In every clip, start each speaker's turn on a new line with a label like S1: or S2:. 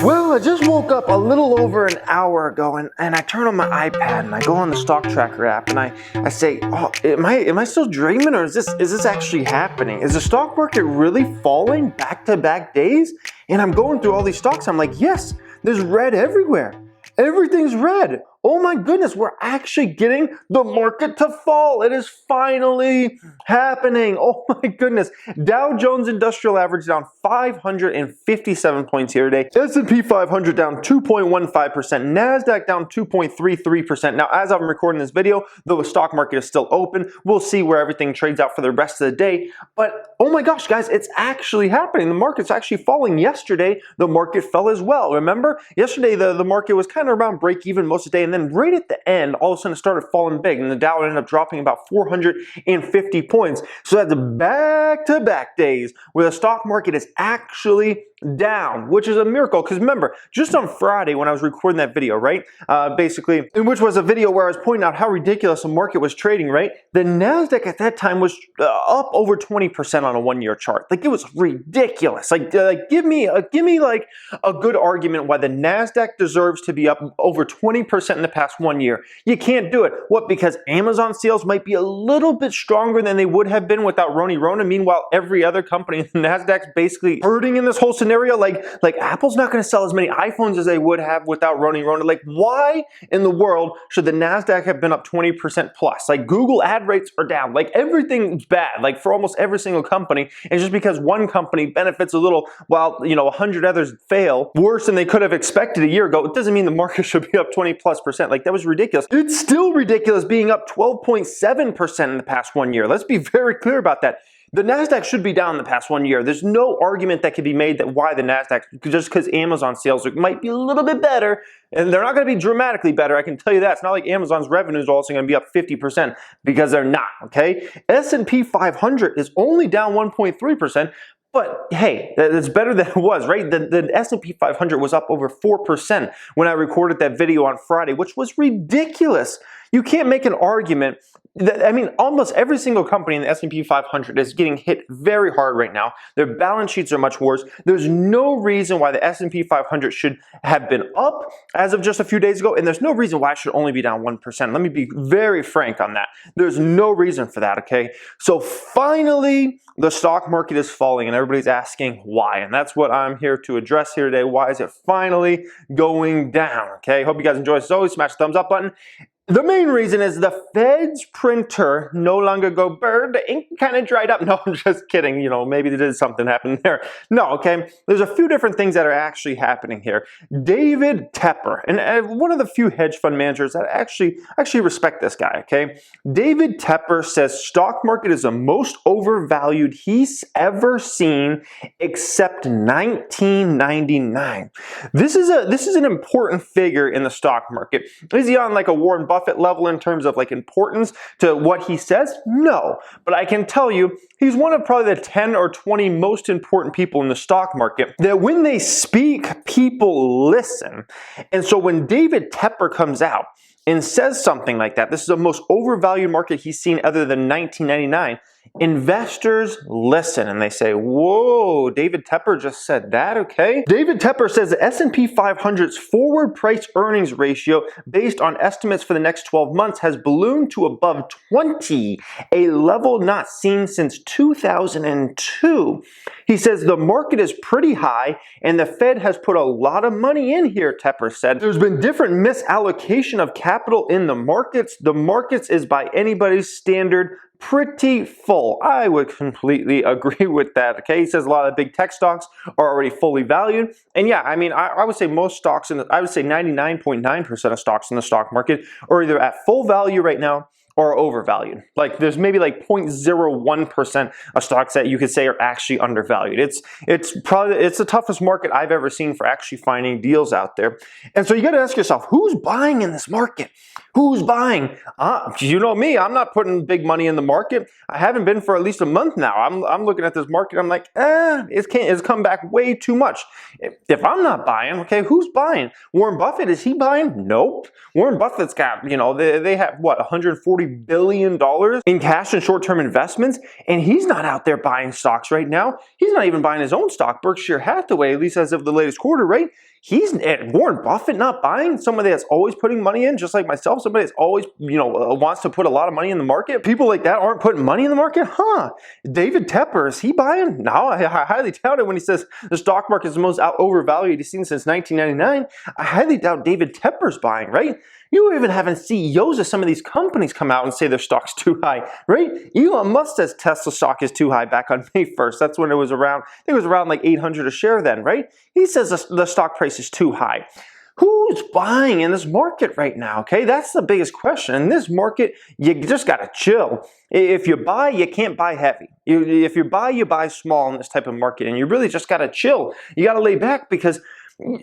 S1: Well, I just woke up a little over an hour ago and I turn on my iPad and I go on the stock tracker app and I say, oh, am I still dreaming, or is this actually happening? Is the stock market really falling back-to-back days? And I'm going through all these stocks. I'm like, yes, there's red everywhere. Everything's red. Oh my goodness, we're actually getting the market to fall. It is finally happening. Oh my goodness. Dow Jones Industrial Average down 557 points here today. S&P 500 down 2.15%. NASDAQ down 2.33%. Now, as I'm recording this video, though the stock market is still open, we'll see where everything trades out for the rest of the day. But oh my gosh, guys, it's actually happening. The market's actually falling. Yesterday, the market fell as well. Remember, yesterday the market was kind of around break even most of the day, and then right at the end, all of a sudden it started falling big, and the Dow ended up dropping about 450 points. So that's back-to-back days where the stock market is actually down, which is a miracle. Because remember, just on Friday when I was recording that video, right, basically, which was a video where I was pointing out how ridiculous the market was trading, right, the NASDAQ at that time was up over 20% on a one-year chart. Like, it was ridiculous. Like give me like a good argument why the NASDAQ deserves to be up over 20% in the past 1 year. You can't do it. What? Because Amazon sales might be a little bit stronger than they would have been without Rona. Meanwhile, every other company in the NASDAQ's basically hurting in this whole scenario. Like Apple's not going to sell as many iPhones as they would have without Rona. Like, why in the world should the NASDAQ have been up 20% plus? Like, Google ad rates are down. Like, everything's bad, like, for almost every single company. And just because one company benefits a little while, 100 others fail worse than they could have expected a year ago, it doesn't mean the market should be up 20+%. Like, that was ridiculous. It's still ridiculous being up 12.7% in the past 1 year. Let's be very clear about that. The NASDAQ should be down in the past 1 year. There's no argument that can be made that why the NASDAQ, just because Amazon sales might be a little bit better, and they're not going to be dramatically better, I can tell you that. It's not like Amazon's revenues are also going to be up 50%, because they're not, okay? S&P 500 is only down 1.3%, but hey, that's better than it was, right? The S&P 500 was up over 4% when I recorded that video on Friday, which was ridiculous. You can't make an argument that, I mean, almost every single company in the S&P 500 is getting hit very hard right now. Their balance sheets are much worse. There's no reason why the S&P 500 should have been up as of just a few days ago, and there's no reason why it should only be down 1%. Let me be very frank on that. There's no reason for that, okay? So finally, the stock market is falling, and everybody's asking why, and that's what I'm here to address here today. Why is it finally going down, okay? Hope you guys enjoy. As always, smash the thumbs up button. The main reason is the Fed's printer no longer go bird. The ink kind of dried up. No, I'm just kidding. Maybe there did something happen there. No, okay. There's a few different things that are actually happening here. David Tepper, and one of the few hedge fund managers that actually respect this guy, okay? David Tepper says stock market is the most overvalued he's ever seen except 1999. This is an important figure in the stock market. Is he on like a Warren Buffett level in terms of like importance to what he says? No, but I can tell you he's one of probably the 10 or 20 most important people in the stock market that when they speak, people listen. And so when David Tepper comes out and says something like that, this is the most overvalued market he's seen other than 1999, investors listen and they say, whoa, David Tepper just said that, okay? David Tepper says the S&P 500's forward price earnings ratio based on estimates for the next 12 months has ballooned to above 20, a level not seen since 2002. He says the market is pretty high and the Fed has put a lot of money in here, Tepper said. There's been different misallocation of capital in the markets. The markets is by anybody's standard pretty full. I would completely agree with that, okay? He says a lot of the big tech stocks are already fully valued. And yeah, I mean, I would say most stocks, I would say 99.9% of stocks in the stock market are either at full value right now or overvalued. Like, there's maybe like 0.01% of stocks that you could say are actually undervalued. It's the toughest market I've ever seen for actually finding deals out there. And so you got to ask yourself, who's buying in this market? Who's buying? You know me, I'm not putting big money in the market. I haven't been for at least a month now. I'm looking at this market, I'm like, it's come back way too much. If I'm not buying, okay, who's buying? Warren Buffett, is he buying? Nope. Warren Buffett's got, they have what, 140 $140 billion in cash and short-term investments, and he's not out there buying stocks right now. He's not even buying his own stock, Berkshire Hathaway, at least as of the latest quarter, right? He's Warren Buffett not buying, somebody that's always putting money in, just like myself, somebody that's always, wants to put a lot of money in the market. People like that aren't putting money in the market? David Tepper, is he buying? No, I highly doubt it when he says the stock market is the most overvalued he's seen since 1999. I highly doubt David Tepper's buying, right? You even having CEOs of some of these companies come out and say their stock's too high, right? Elon Musk says Tesla stock is too high back on May 1st. That's when it was around, I think it was around like 800 a share then, right? He says the stock price is too high. Who's buying in this market right now, okay? That's the biggest question. In this market, you just got to chill. If you buy, you can't buy heavy. If you buy small in this type of market, and you really just got to chill. You got to lay back because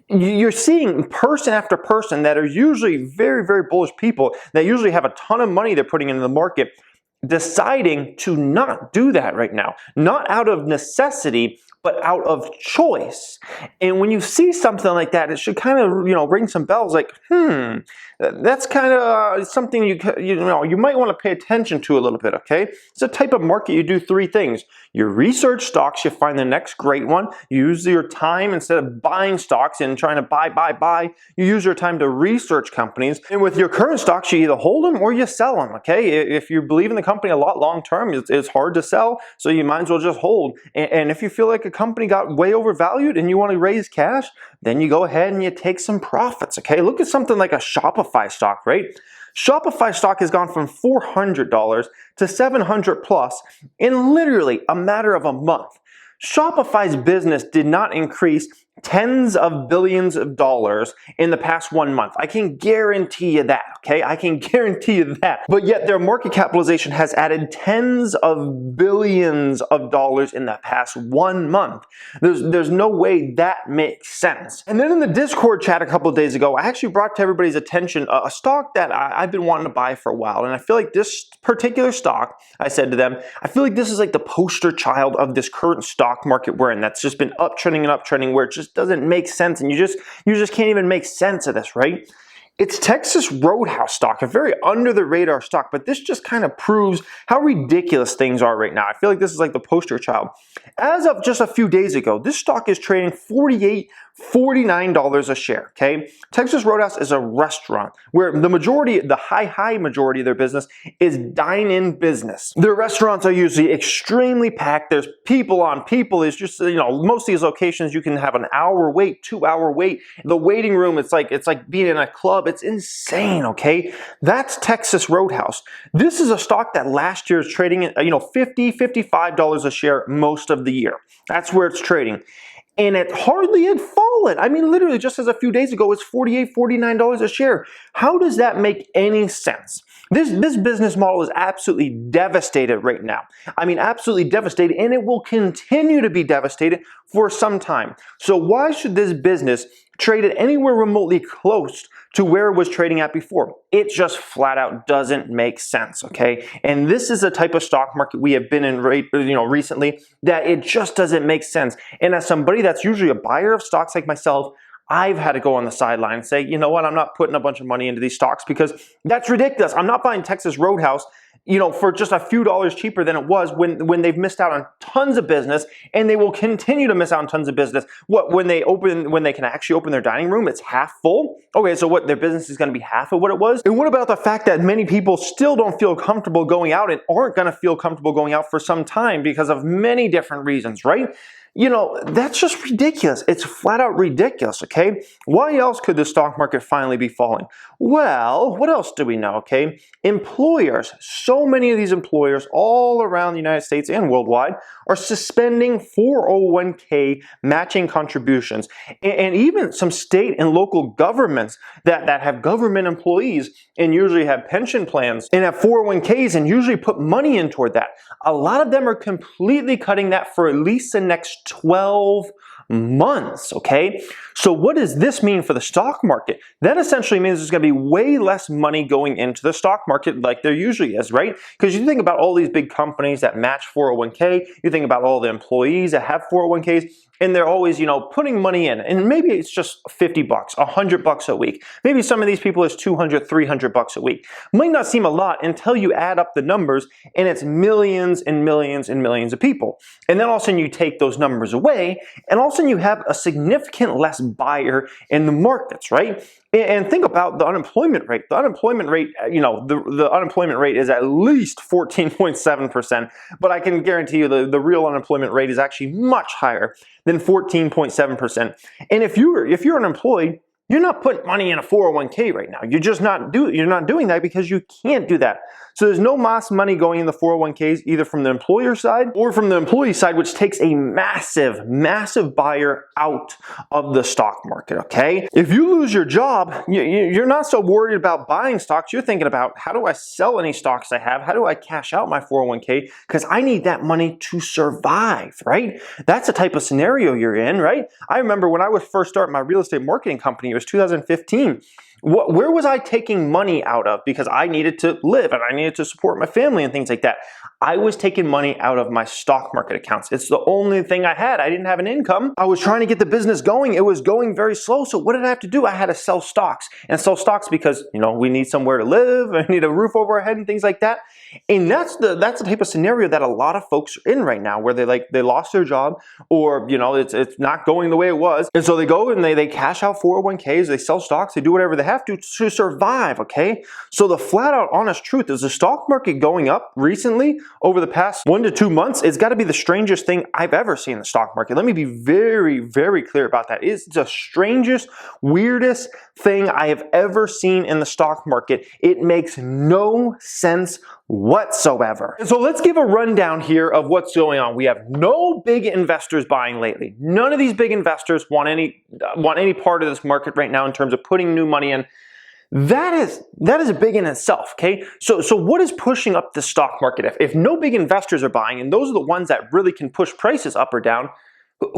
S1: you're seeing person after person that are usually very, very bullish people that usually have a ton of money they're putting into the market deciding to not do that right now. Not out of necessity, but out of choice. And when you see something like that, it should kind of, ring some bells like, that's kind of something you might want to pay attention to a little bit, okay? It's a type of market you do three things. You research stocks, you find the next great one. You use your time instead of buying stocks and trying to buy. You use your time to research companies. And with your current stocks, you either hold them or you sell them, okay? If you believe in the company a lot long term, it's hard to sell, so you might as well just hold. And if you feel like a company got way overvalued and you want to raise cash, then you go ahead and you take some profits, okay? Look at something like a Shopify stock, right? Shopify stock has gone from $400 to $700 plus in literally a matter of a month. Shopify's business did not increase tens of billions of dollars in the past 1 month. I can guarantee you that, okay? I can guarantee you that. But yet their market capitalization has added tens of billions of dollars in the past 1 month. There's no way that makes sense. And then in the Discord chat a couple of days ago, I actually brought to everybody's attention a stock that I've been wanting to buy for a while. And I feel like this particular stock, I said to them, I feel like this is like the poster child of this current stock market we're in that's just been uptrending and uptrending, where it just doesn't make sense, and you just can't even make sense of this, right? It's Texas Roadhouse stock, a very under the radar stock, but this just kind of proves how ridiculous things are right now. I feel like this is like the poster child. As of just a few days ago, this stock is trading $49 a share, okay? Texas Roadhouse is a restaurant where the high majority of their business is dine-in business. Their restaurants are usually extremely packed. There's people on people. It's just, most of these locations you can have an hour wait, 2 hour wait. The waiting room, it's like being in a club. It's insane, okay? That's Texas Roadhouse. This is a stock that last year is trading at, $50, $55 a share most of the year. That's where it's trading. And it hardly had fallen. I mean, literally just as a few days ago, it's $48, $49 a share. How does that make any sense? This business model is absolutely devastated right now. I mean, absolutely devastated, and it will continue to be devastated for some time. So why should this business trade at anywhere remotely close to where it was trading at before? It just flat out doesn't make sense, okay? And this is a type of stock market we have been in recently that it just doesn't make sense. And as somebody that's usually a buyer of stocks like myself, I've had to go on the sideline and say, you know what, I'm not putting a bunch of money into these stocks because that's ridiculous. I'm not buying Texas Roadhouse, for just a few dollars cheaper than it was when they've missed out on tons of business, and they will continue to miss out on tons of business. When they can actually open their dining room, it's half full. Okay, so what, their business is going to be half of what it was? And what about the fact that many people still don't feel comfortable going out and aren't going to feel comfortable going out for some time because of many different reasons, right? That's just ridiculous. It's flat out ridiculous, okay? Why else could the stock market finally be falling? Well, what else do we know, okay? Employers, so many of these employers all around the United States and worldwide are suspending 401k matching contributions. And even some state and local governments that have government employees and usually have pension plans and have 401ks and usually put money in toward that. A lot of them are completely cutting that for at least the next 12 months, okay? So what does this mean for the stock market? That essentially means there's going to be way less money going into the stock market like there usually is, right? Because you think about all these big companies that match 401k, you think about all the employees that have 401ks, and they're always, putting money in, and maybe it's just 50 bucks, $100 a week. Maybe some of these people is 200, 300 bucks a week. Might not seem a lot until you add up the numbers and it's millions and millions and millions of people. And then all of a sudden you take those numbers away and all of a sudden you have a significant less buyer in the markets, right? And think about the unemployment rate. The unemployment rate, the unemployment rate is at least 14.7%, but I can guarantee you the real unemployment rate is actually much higher than 14.7%. And if you're unemployed, you're not putting money in a 401k right now. You're not doing that because you can't do that. So there's no mass money going in the 401ks either from the employer side or from the employee side, which takes a massive, massive buyer out of the stock market, okay? If you lose your job, you're not so worried about buying stocks. You're thinking about, how do I sell any stocks I have? How do I cash out my 401k? Because I need that money to survive, right? That's the type of scenario you're in, right? I remember when I was first starting my real estate marketing company, it was 2015. Where was I taking money out of? Because I needed to live and I needed to support my family and things like that. I was taking money out of my stock market accounts. It's the only thing I had. I didn't have an income. I was trying to get the business going. It was going very slow. So what did I have to do? I had to sell stocks, and sell stocks because, we need somewhere to live, I need a roof over our head and things like that. And that's the type of scenario that a lot of folks are in right now, where they lost their job, or it's not going the way it was. And so they go and they cash out 401ks, they sell stocks, they do whatever they have to survive, okay? So the flat out honest truth is the stock market going up recently over the past 1 to 2 months, it's got to be the strangest thing I've ever seen in the stock market. Let me be very, very clear about that. It's the strangest, weirdest thing I have ever seen in the stock market. It makes no sense whatsoever. And so let's give a rundown here of what's going on. We have no big investors buying lately. None of these big investors want any part of this market right now in terms of putting new money in. That is big in itself, okay? So what is pushing up the stock market? If no big investors are buying, and those are the ones that really can push prices up or down,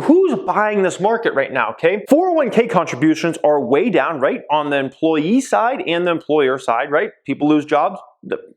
S1: who's buying this market right now, okay? 401k contributions are way down, right? On the employee side and the employer side, right? People lose jobs.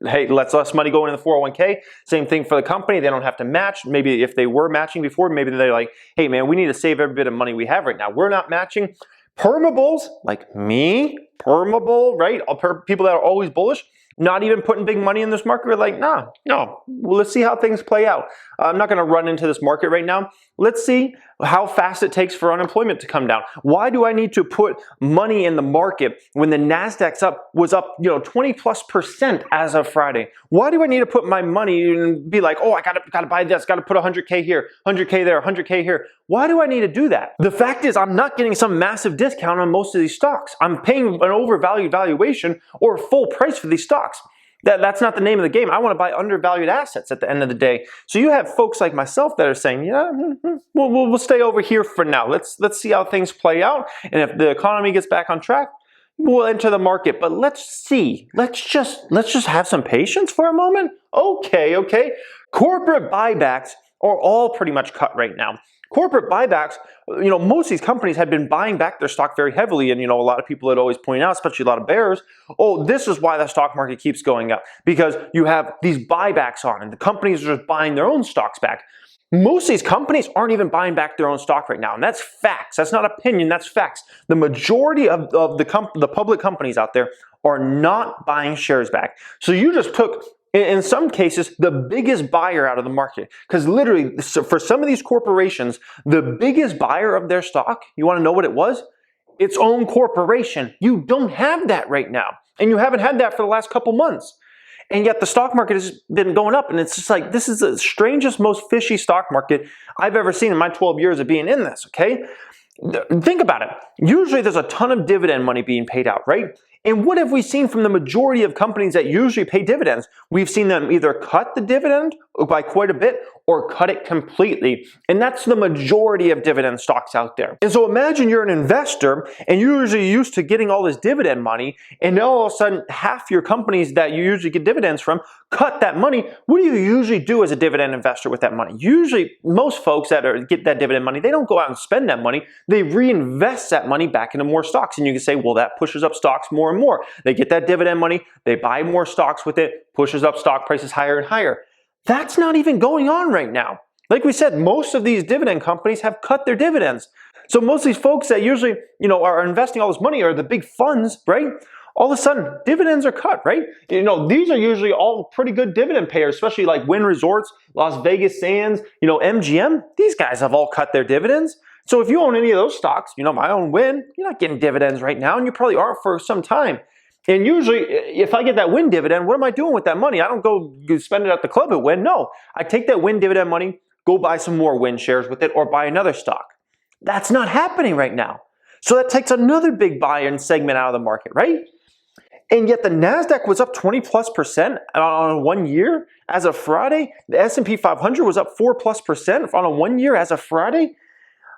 S1: Hey, lets less money go into the 401k. Same thing for the company. They don't have to match. Maybe if they were matching before, maybe they're like, hey man, we need to save every bit of money we have right now. We're not matching. Permables, like me, permable, right? People that are always bullish, not even putting big money in this market. We're like, no. Well, let's see how things play out. I'm not going to run into this market right now. Let's see how fast it takes for unemployment to come down. Why do I need to put money in the market when the NASDAQ's was up 20+% as of Friday? Why do I need to put my money and be like, oh, I gotta buy this, gotta put 100k here, 100k there, 100k here? Why do I need to do that? The fact is, I'm not getting some massive discount on most of these stocks. I'm paying an overvalued valuation or full price for these stocks. That's not the name of the game. I want to buy undervalued assets at the end of the day. So you have folks like myself that are saying, we'll stay over here for now. Let's see how things play out. And if the economy gets back on track, we'll enter the market. But let's see. Let's just have some patience for a moment. Okay. Corporate buybacks are all pretty much cut right now. Corporate buybacks, most of these companies had been buying back their stock very heavily, and a lot of people had always pointed out, especially a lot of bears, oh, this is why the stock market keeps going up, because you have these buybacks on, and the companies are just buying their own stocks back. Most of these companies aren't even buying back their own stock right now, and that's facts. That's not opinion, that's facts. The majority of the public companies out there are not buying shares back. So you just took, in some cases, the biggest buyer out of the market. Because literally, for some of these corporations, the biggest buyer of their stock, you want to know what it was? Its own corporation. You don't have that right now. And you haven't had that for the last couple months. And yet the stock market has been going up. And it's just like, this is the strangest, most fishy stock market I've ever seen in my 12 years of being in this, okay? Think about it. Usually there's a ton of dividend money being paid out, right? And what have we seen from the majority of companies that usually pay dividends? We've seen them either cut the dividend by quite a bit or cut it completely. And that's the majority of dividend stocks out there. And so imagine you're an investor and you're usually used to getting all this dividend money, and now all of a sudden half your companies that you usually get dividends from cut that money. What do you usually do as a dividend investor with that money? Usually most folks that get that dividend money, they don't go out and spend that money. They reinvest that money back into more stocks. And you can say, well, that pushes up stocks more and more. They get that dividend money, they buy more stocks with it, pushes up stock prices higher and higher. That's not even going on right now. Like we said, most of these dividend companies have cut their dividends. So most of these folks that usually, are investing all this money are the big funds, right? All of a sudden, dividends are cut, right? These are usually all pretty good dividend payers, especially like Wynn Resorts, Las Vegas Sands, MGM. These guys have all cut their dividends. So if you own any of those stocks, I own Wynn, you're not getting dividends right now, and you probably aren't for some time. And usually, if I get that Wynn dividend, what am I doing with that money? I don't go spend it at the club at Wynn. No, I take that Wynn dividend money, go buy some more Wynn shares with it, or buy another stock. That's not happening right now. So that takes another big buy-in segment out of the market, right? And yet the NASDAQ was up 20+% on 1 year as of Friday. The S&P 500 was up 4+% on a 1 year as of Friday.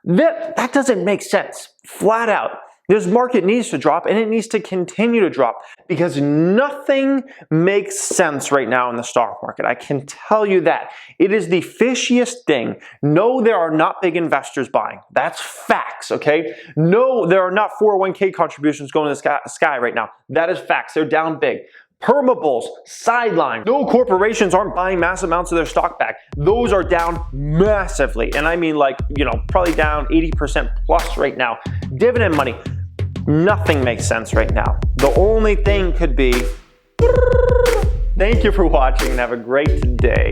S1: That doesn't make sense, flat out. This market needs to drop, and it needs to continue to drop because nothing makes sense right now in the stock market. I can tell you that. It is the fishiest thing. No, there are not big investors buying. That's facts, okay? No, there are not 401k contributions going to the sky right now. That is facts. They're down big. Permabulls, sideline. No corporations aren't buying massive amounts of their stock back. Those are down massively. And I mean probably down 80% plus right now. Dividend money, nothing makes sense right now. The only thing could be, thank you for watching and have a great day.